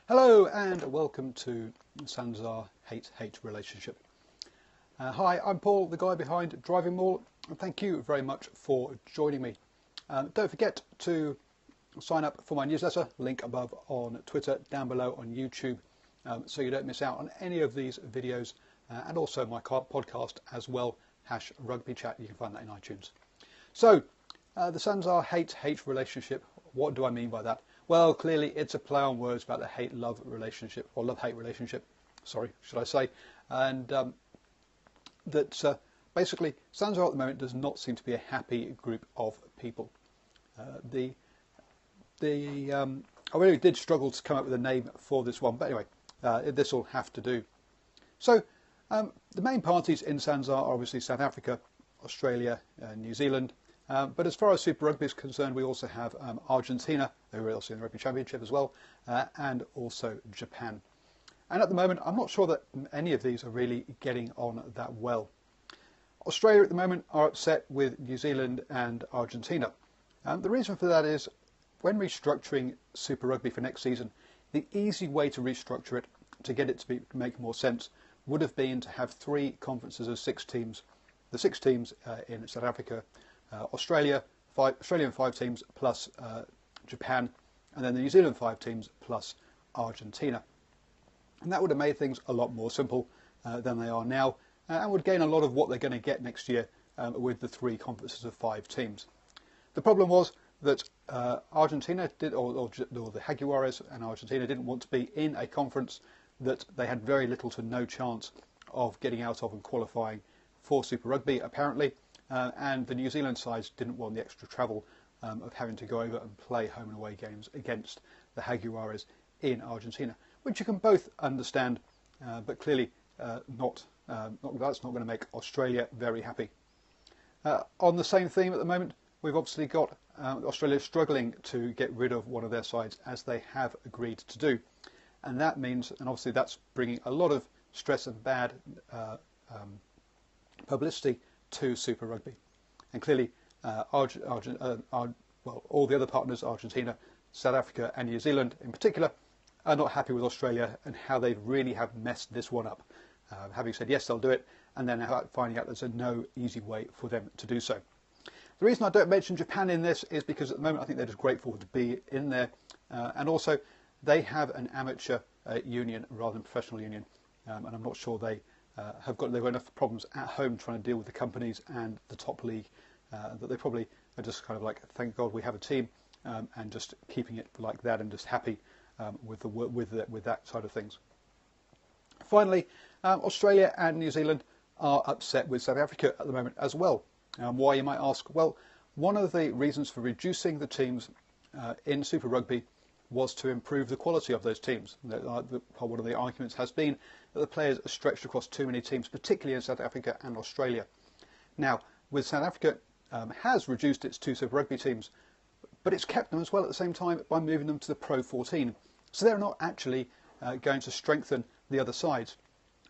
Hello and welcome to SANZAAR Hate Relationship. Hi, I'm Paul, the guy behind DrivingMaul, and thank you very much for joining me. Don't forget to sign up for my newsletter, link above on Twitter, down below on YouTube, so you don't miss out on any of these videos, and also my podcast as well, #Rugby Chat. You can find that in iTunes. So, the SANZAAR Hate Relationship, what do I mean by that? Well, clearly it's a play on words about the hate-love relationship, or love-hate relationship, sorry, should I say. And basically, SANZAAR at the moment does not seem to be a happy group of people. I really did struggle to come up with a name for this one, but anyway, this will have to do. So, the main parties in SANZAAR are obviously South Africa, Australia, New Zealand. But as far as Super Rugby is concerned, we also have Argentina, who are also in the Rugby Championship as well, and also Japan. And at the moment, I'm not sure that any of these are really getting on that well. Australia at the moment are upset with New Zealand and Argentina. The reason for that is when restructuring Super Rugby for next season, the easy way to restructure it, to get it to make more sense, would have been to have 3 conferences of 6 teams. The 6 teams in South Africa, Australian 5 teams plus Japan, and then the New Zealand 5 teams plus Argentina. And that would have made things a lot more simple than they are now, and would gain a lot of what they're going to get next year with the 3 conferences of 5 teams. The problem was that Argentina did, or the Jaguares and Argentina didn't want to be in a conference that they had very little to no chance of getting out of and qualifying for Super Rugby, apparently. And the New Zealand sides didn't want the extra travel of having to go over and play home and away games against the Jaguares in Argentina, which you can both understand, but clearly that's not going to make Australia very happy. On the same theme at the moment, we've obviously got Australia struggling to get rid of one of their sides, as they have agreed to do. And that means, and obviously that's bringing a lot of stress and bad publicity to Super Rugby. And clearly all the other partners, Argentina, South Africa and New Zealand in particular, are not happy with Australia and how they really have messed this one up, having said yes they'll do it, and then finding out there's no easy way for them to do so. The reason I don't mention Japan in this is because at the moment I think they're just grateful to be in there, and also they have an amateur union rather than professional union, and I'm not sure they've got enough problems at home trying to deal with the companies and the top league, that they probably are just kind of like, thank God we have a team, and just keeping it like that and just happy with that side of things. Finally, Australia and New Zealand are upset with South Africa at the moment as well. Why, you might ask? Well, one of the reasons for reducing the teams in Super Rugby was to improve the quality of those teams. One of the arguments has been that the players are stretched across too many teams, particularly in South Africa and Australia. Now, with South Africa has reduced its 2 Super Rugby teams, but it's kept them as well at the same time by moving them to the Pro 14. So they're not actually going to strengthen the other sides.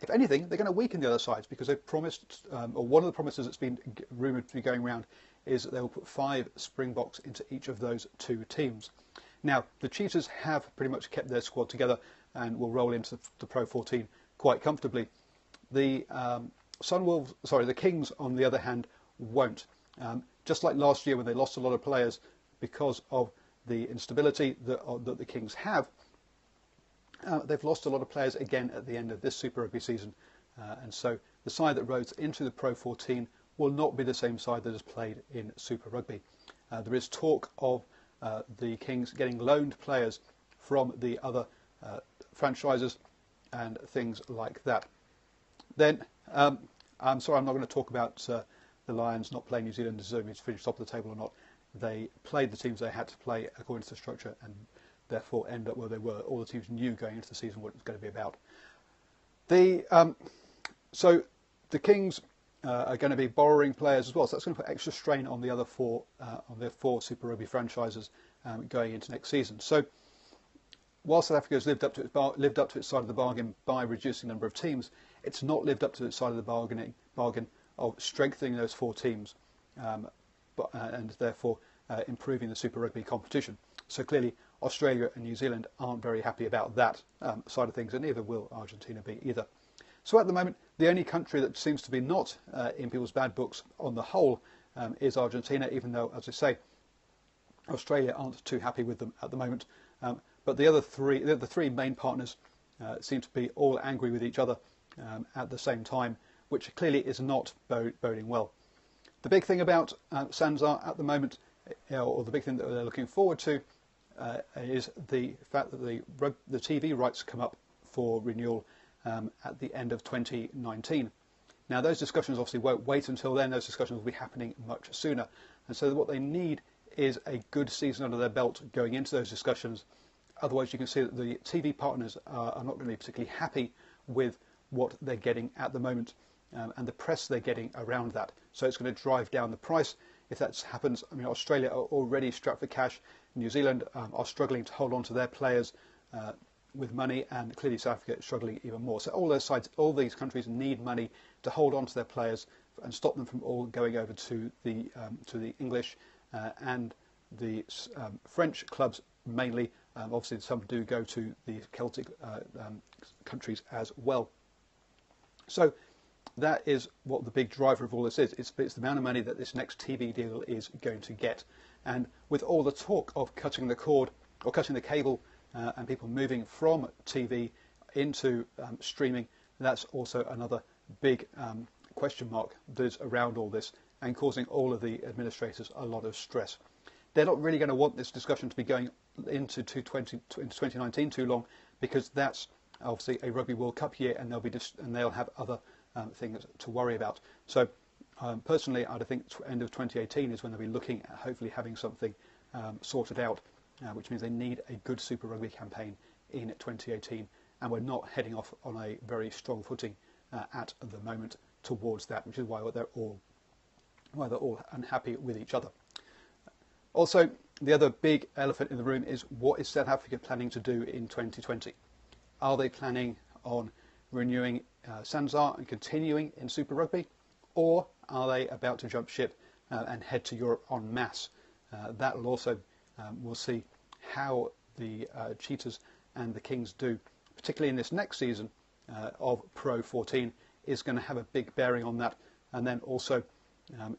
If anything, they're going to weaken the other sides, because they've promised, or one of the promises that's been rumoured to be going around is that they will put 5 Springboks into each of those 2 teams. Now, the Cheetahs have pretty much kept their squad together and will roll into the Pro 14 quite comfortably. The the Kings, on the other hand, won't. Just like last year when they lost a lot of players because of the instability that the Kings have, they've lost a lot of players again at the end of this Super Rugby season. And so the side that rose into the Pro 14 will not be the same side that has played in Super Rugby. There is talk of the Kings getting loaned players from the other franchises and things like that. Then, I'm sorry, I'm not going to talk about the Lions not playing New Zealand, deserving to finish top of the table or not. They played the teams they had to play according to the structure, and therefore end up where they were. All the teams knew going into the season what it was going to be about. So the Kings are going to be borrowing players as well, so that's going to put extra strain on the other 4 Super Rugby franchises going into next season. So while South Africa has lived up to its side of the bargain by reducing the number of teams, it's not lived up to its side of the bargain of strengthening those 4 teams, and therefore improving the Super Rugby competition. So clearly Australia and New Zealand aren't very happy about that side of things, and neither will Argentina be either. So at the moment, the only country that seems to be not in people's bad books on the whole is Argentina, even though, as I say, Australia aren't too happy with them at the moment. But the three main partners seem to be all angry with each other at the same time, which clearly is not boding well. The big thing about SANZAAR at the moment, or the big thing that they're looking forward to, is the fact that the TV rights come up for renewal at the end of 2019. Now, those discussions obviously won't wait until then. Those discussions will be happening much sooner. And so what they need is a good season under their belt going into those discussions. Otherwise, you can see that the TV partners are not going to be particularly happy with what they're getting at the moment and the press they're getting around that. So it's going to drive down the price. If that happens, I mean, Australia are already strapped for cash. New Zealand are struggling to hold on to their players with money, and clearly South Africa is struggling even more. So all these countries need money to hold on to their players and stop them from all going over to the English and the French clubs mainly. Obviously, some do go to the Celtic countries as well. So that is what the big driver of all this is. It's the amount of money that this next TV deal is going to get. And with all the talk of cutting the cord or cutting the cable and people moving from TV into streaming, that's also another big question mark that's around all this and causing all of the administrators a lot of stress. They're not really going to want this discussion to be going into 2019 too long, because that's obviously a Rugby World Cup year, and they'll have other things to worry about. So personally, I think end of 2018 is when they'll be looking at hopefully having something sorted out, which means they need a good Super Rugby campaign in 2018, and we're not heading off on a very strong footing at the moment towards that, which is why they're all unhappy with each other. Also, the other big elephant in the room is, what is South Africa planning to do in 2020? Are they planning on renewing SANZAAR and continuing in Super Rugby, or are they about to jump ship and head to Europe en masse? That will also, we'll see how the Cheetahs and the Kings do, particularly in this next season of Pro 14, is going to have a big bearing on that. And then also,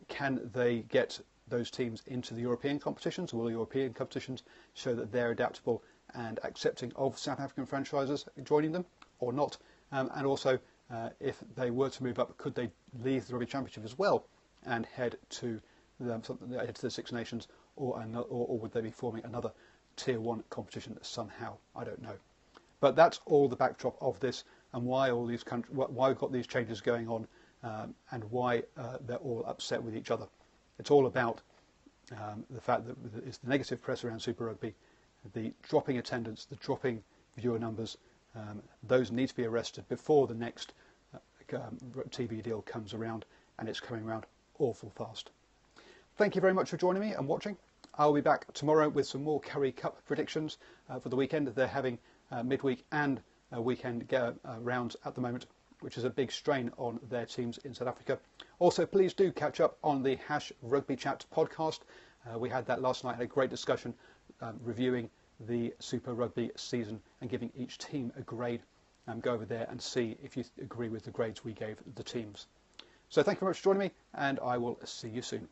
can they get those teams into the European competitions? Will the European competitions show that they're adaptable and accepting of South African franchises joining them or not? And also, if they were to move up, could they leave the Rugby Championship as well and head to the Six Nations, or would they be forming another Tier 1 competition somehow? I don't know. But that's all the backdrop of this, and why why we've got these changes going on, and why they're all upset with each other. It's all about the fact that it's the negative press around Super Rugby, the dropping attendance, the dropping viewer numbers. Those need to be arrested before the next TV deal comes around, and it's coming around awful fast. Thank you very much for joining me and watching. I'll be back tomorrow with some more Currie Cup predictions for the weekend. They're having midweek and weekend rounds at the moment, which is a big strain on their teams in South Africa. Also, please do catch up on the #RugbyChat podcast. We had that last night, had a great discussion reviewing the Super Rugby season and giving each team a grade. Go over there and see if you agree with the grades we gave the teams. So thank you very much for joining me, and I will see you soon.